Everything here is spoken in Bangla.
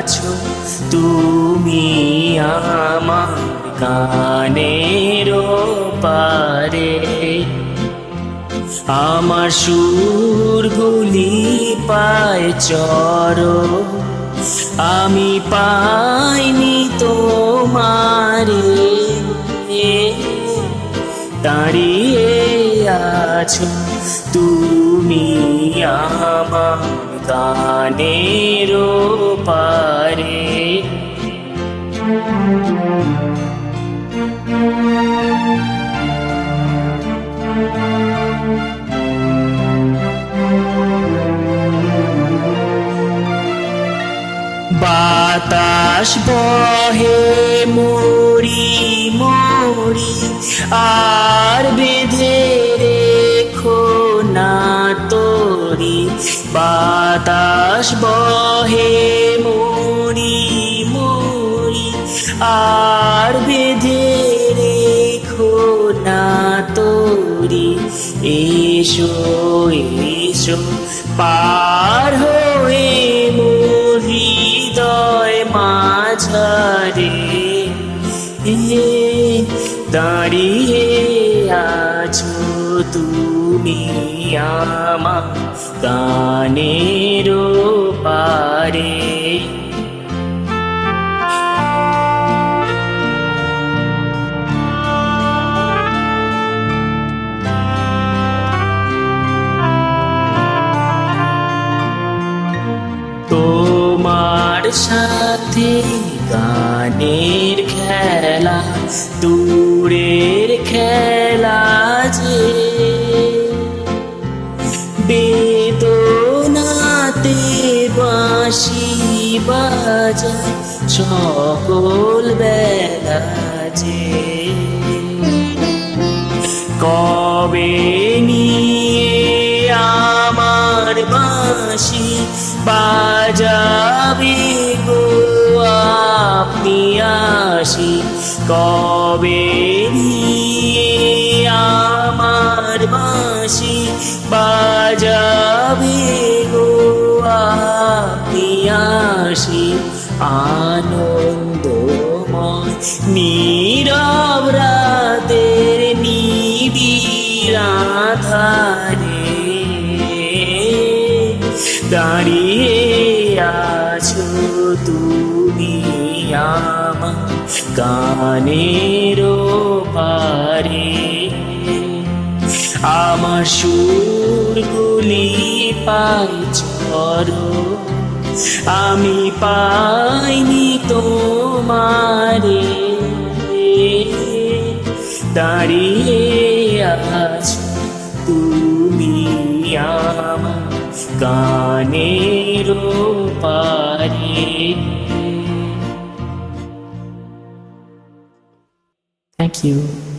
আছো তুমি আমার গানের পারে। আমার সুরগুলি পায় চরণ, আমি পাইনি তোমারে। দাঁড়িয়ে আছো তুমি আমার গানের পারে। বাতাস বহে মরি মরি, আর বেঁধে রেখো না তোরি। বাতাস বহে মরি মরি, আর বেঁধে রেখো না তোরি। এসো এসো পার হয়ে মোর হৃদয় মাঝারে। দাঁড়িয়ে আছো তুমি আমার গানের পারে। তোমার সাথে গানের খেলা দূরের খেলা যে, বেদনাতে বাঁশি বাজায় সকল বেলা যে। কবে নিয়ে আমার বাঁশি বাজাবে গো আপনি আসি। কবে নিয়ে আমার বাঁশি বাজাবে গো আপনি আসি। আনন্দময় নীরব রাতের নিবিড় আঁধারে, দাঁড়িয়ে আছো তুমি আমার গানের পারে। আমার সুরগুলি পায় চরণ, আমি পাইনি তোমারে। দাঁড়িয়ে আছো তুমি আমার গানের পারে। Thank you.